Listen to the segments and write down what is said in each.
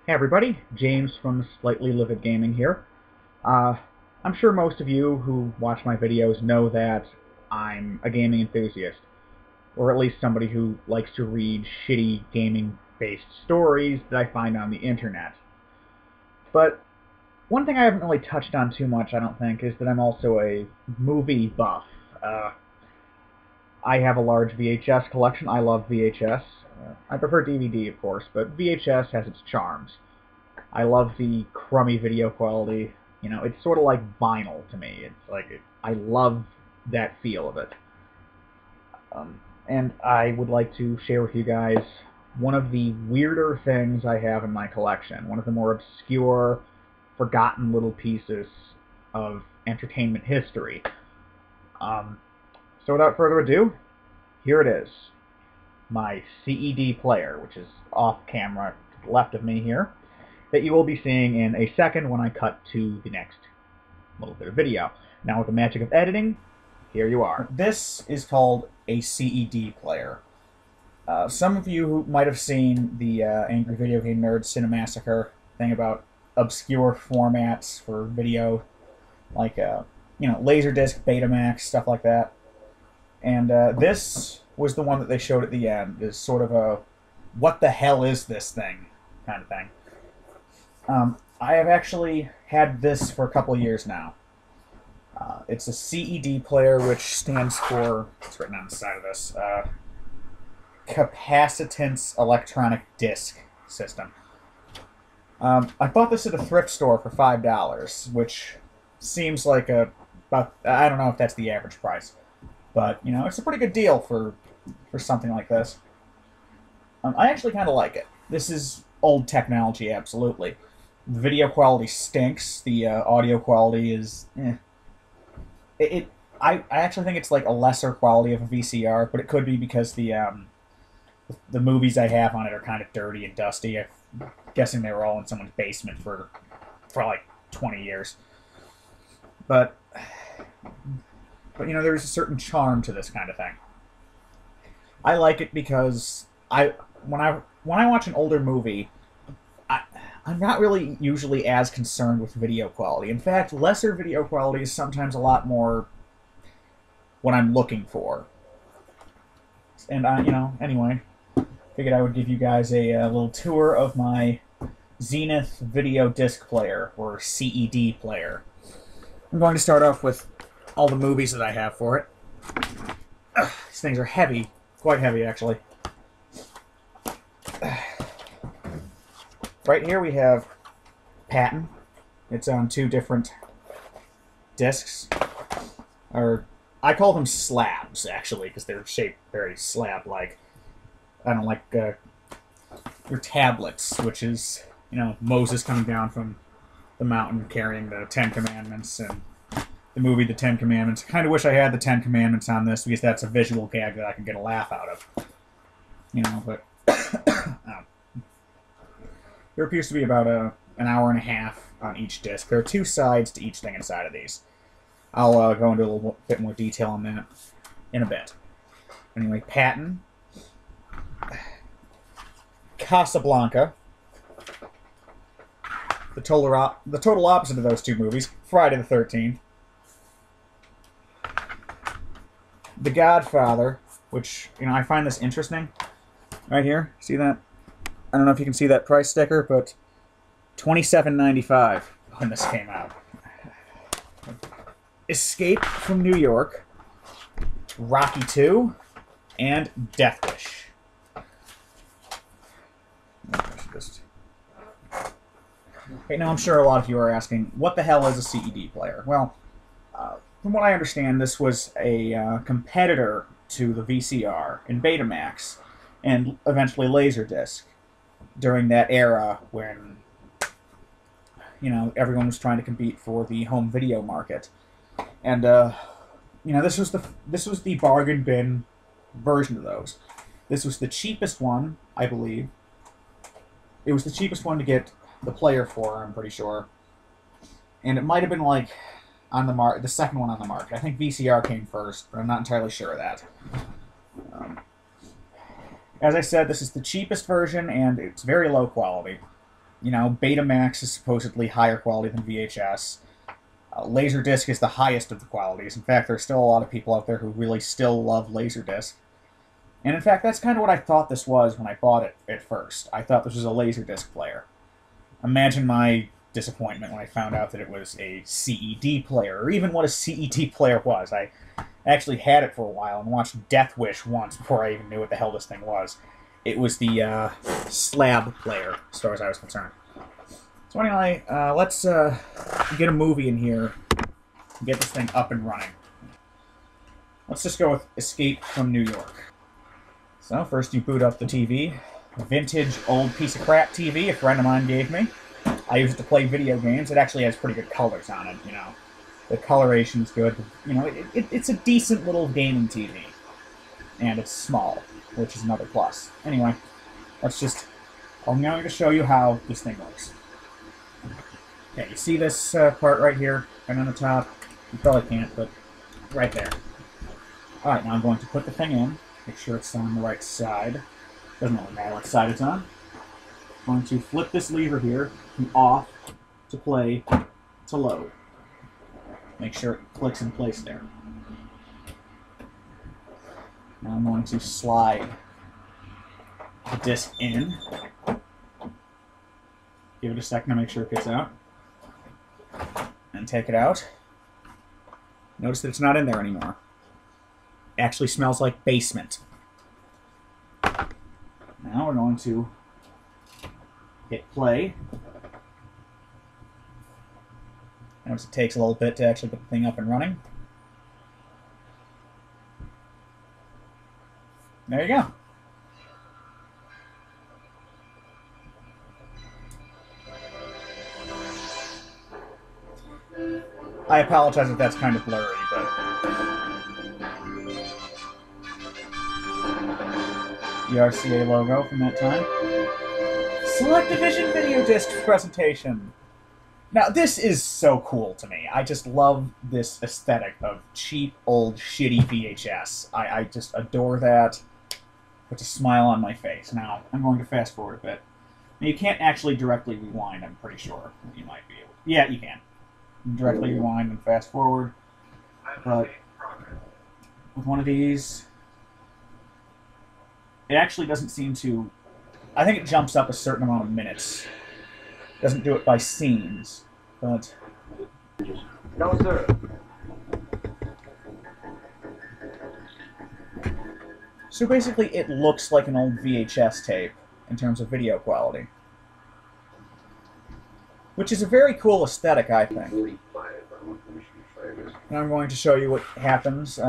Hey everybody, James from Slightly Livid Gaming here. I'm sure most of you who watch my videos know that I'm a gaming enthusiast, or at least somebody who likes to read shitty gaming-based stories that I find on the internet. But one thing I haven't really touched on too much, I don't think, is that I'm also a movie buff. I have a large VHS collection. I love VHS. I prefer DVD, of course, but VHS has its charms. I love the crummy video quality. You know, it's sort of like vinyl to me. It's like I love that feel of it. And I would like to share with you guys one of the weirder things I have in my collection. One of the more obscure, forgotten little pieces of entertainment history. So without further ado, here it is. My CED player, which is off camera to the left of me here, that you will be seeing in a second when I cut to the next little bit of video. Now with the magic of editing, here you are. This is called a CED player. Some of you who might have seen the Angry Video Game Nerd Cinemassacre thing about obscure formats for video, like LaserDisc, BetaMax, stuff like that. And this was the one that they showed at the end, is sort of a what the hell is this thing kind of thing. I have actually had this for a couple of years now. It's a CED player, which stands for, it's written on the side of this, Capacitance Electronic Disc System. I bought this at a thrift store for $5, which seems like about, I don't know if that's the average price, but, you know, it's a pretty good deal for something like this. I actually kind of like it. This is old technology, absolutely. The video quality stinks. The audio quality is, I actually think it's like a lesser quality of a VCR, but it could be because the movies I have on it are kind of dirty and dusty. I'm guessing they were all in someone's basement for like 20 years. But you know, there's a certain charm to this kind of thing. I like it because when I watch an older movie, I'm not really usually as concerned with video quality. In fact, lesser video quality is sometimes a lot more what I'm looking for. And anyway, figured I would give you guys a little tour of my Zenith video disc player, or CED player. I'm going to start off with all the movies that I have for it. These things are heavy, quite heavy actually. Right here we have Patton. It's on two different discs. Or I call them slabs, actually, because they're shaped very slab-like. I don't like your tablets, which is, you know, Moses coming down from the mountain carrying the Ten Commandments, and the movie The Ten Commandments. I kind of wish I had the Ten Commandments on this, because that's a visual gag that I can get a laugh out of. You know, but there appears to be about an hour and a half on each disc. There are two sides to each thing inside of these. I'll go into a little bit more detail on that in a bit. Anyway, Patton, Casablanca, the total opposite of those two movies, Friday the 13th, The Godfather, which, you know, I find this interesting. Right here, see that? I don't know if you can see that price sticker, but $27.95 when this came out. Escape from New York, Rocky II, and Death Wish. Okay, now I'm sure a lot of you are asking, what the hell is a CED player? Well, from what I understand, this was a competitor to the VCR and Betamax, and eventually LaserDisc, during that era when, you know, everyone was trying to compete for the home video market. And you know, this was the bargain bin version of those. This was the cheapest one, I believe. It was the cheapest one to get the player for, I'm pretty sure. And it might have been like on the the second one on the market. I think VCR came first, but I'm not entirely sure of that. As I said, this is the cheapest version, and it's very low quality. You know, BetaMax is supposedly higher quality than VHS. LaserDisc is the highest of the qualities. In fact, there's still a lot of people out there who really still love LaserDisc. And in fact, that's kind of what I thought this was when I bought it at first. I thought this was a LaserDisc player. Imagine my disappointment when I found out that it was a CED player, or even what a CED player was. I actually had it for a while and watched Death Wish once before I even knew what the hell this thing was. It was the slab player, as far as I was concerned. So anyway, let's get a movie in here and get this thing up and running. Let's just go with Escape from New York. So first you boot up the TV. A vintage old piece of crap TV a friend of mine gave me. I use it to play video games. It actually has pretty good colors on it, you know. The coloration's good. You know, it's a decent little gaming TV. And it's small, which is another plus. Anyway, I'm going to show you how this thing works. Okay, you see this part right here, right on the top? You probably can't, but right there. Alright, now I'm going to put the thing in, make sure it's on the right side. Doesn't really matter what side it's on. I'm going to flip this lever here from off to play to load. Make sure it clicks in place there. Now I'm going to slide the disc in. Give it a second to make sure it gets out. And take it out. Notice that it's not in there anymore. It actually smells like basement. Now we're going to hit play. Notice it takes a little bit to actually get the thing up and running. There you go. I apologize if that's kind of blurry, but... the RCA logo from that time. Selectavision video disc presentation! Now, this is so cool to me. I just love this aesthetic of cheap, old, shitty VHS. I just adore that. Puts a smile on my face. Now, I'm going to fast forward a bit. Now, you can't actually directly rewind, I'm pretty sure. You might be able to. Yeah, you can. Directly rewind and fast forward. But with one of these, it actually doesn't seem to... I think it jumps up a certain amount of minutes. Doesn't do it by scenes, but... No, sir. So basically, it looks like an old VHS tape in terms of video quality. Which is a very cool aesthetic, I think. And I'm going to show you what happens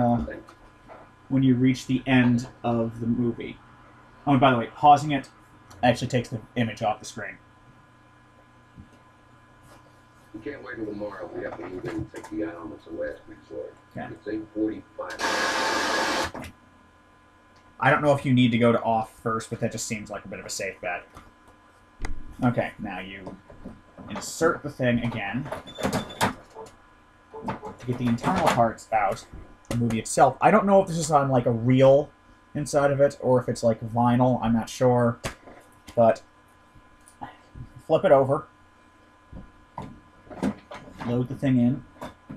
when you reach the end of the movie. Oh, and by the way, pausing it actually takes the image off the screen. We can't wait till tomorrow. We have to move in and take the elements of last week's order. Okay. It's 8:45. I don't know if you need to go to off first, but that just seems like a bit of a safe bet. Okay, now you insert the thing again to get the internal parts out, the movie itself. I don't know if this is on like a reel inside of it or if it's like vinyl. I'm not sure, but flip it over, load the thing in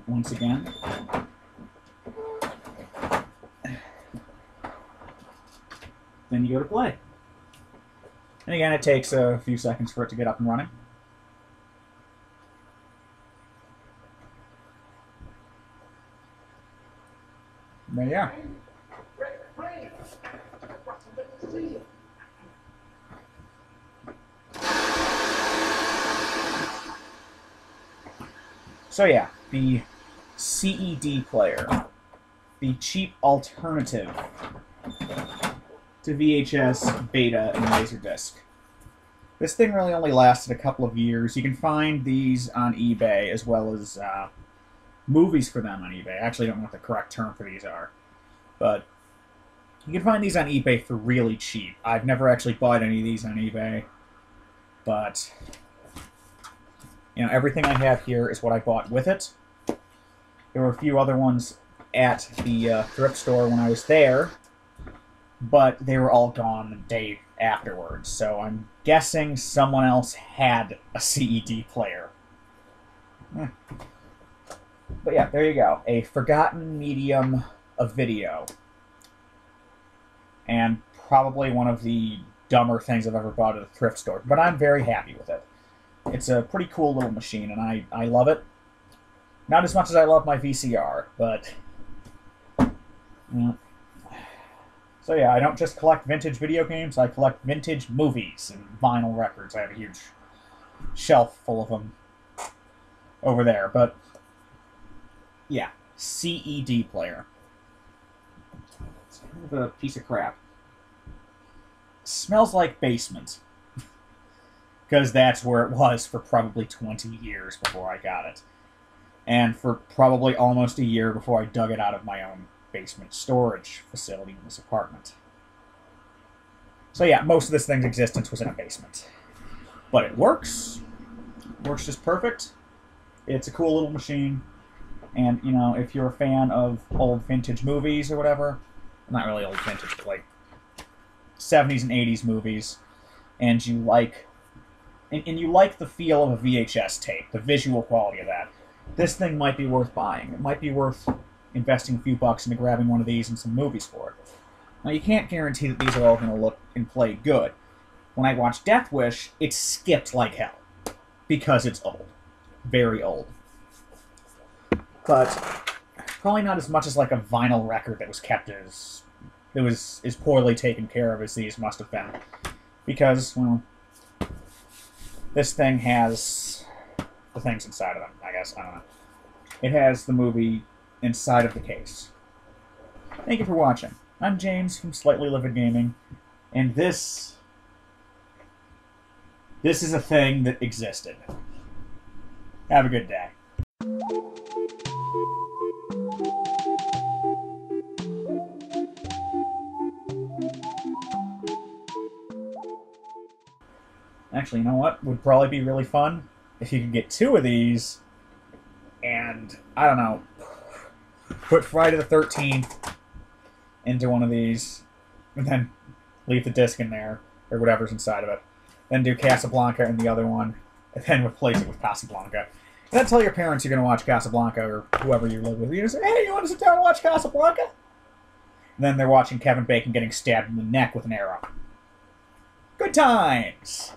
once again. Then you go to play. And again, it takes a few seconds for it to get up and running. There you are. So yeah, the CED Player, the cheap alternative to VHS, Beta, and LaserDisc. This thing really only lasted a couple of years. You can find these on eBay, as well as movies for them on eBay. I actually don't know what the correct term for these are. But you can find these on eBay for really cheap. I've never actually bought any of these on eBay. But, you know, everything I have here is what I bought with it. There were a few other ones at the thrift store when I was there, but they were all gone the day afterwards, so I'm guessing someone else had a CED player. But yeah, there you go. A forgotten medium of video. And probably one of the dumber things I've ever bought at a thrift store. But I'm very happy with it. It's a pretty cool little machine, and I love it. Not as much as I love my VCR, but... So yeah, I don't just collect vintage video games, I collect vintage movies and vinyl records. I have a huge shelf full of them over there, but yeah, CED Player. It's kind of a piece of crap. Smells like basement. Because that's where it was for probably 20 years before I got it. And for probably almost a year before I dug it out of my own basement storage facility in this apartment. So yeah, most of this thing's existence was in a basement. But it works. Works just perfect. It's a cool little machine. And, you know, if you're a fan of old vintage movies or whatever, not really old vintage, but like 70s and 80s movies, and you like you like the feel of a VHS tape, the visual quality of that, this thing might be worth buying. It might be worth investing a few bucks into grabbing one of these and some movies for it. Now, you can't guarantee that these are all going to look and play good. When I watched Death Wish, it skipped like hell. Because it's old. Very old. But probably not as much as like a vinyl record that was kept as... it was as poorly taken care of as these must have been. Because, well... this thing has the things inside of them, I guess. I don't know. It has the movie inside of the case. Thank you for watching. I'm James from Slightly Livid Gaming, and this is a thing that existed. Have a good day. Actually, you know what would probably be really fun? If you could get 2 of these, and, I don't know, put Friday the 13th into one of these, and then leave the disc in there, or whatever's inside of it. Then do Casablanca in the other one, and then replace it with Casablanca. And then tell your parents you're going to watch Casablanca, or whoever you live with. You just say, hey, you want to sit down and watch Casablanca? And then they're watching Kevin Bacon getting stabbed in the neck with an arrow. Good times!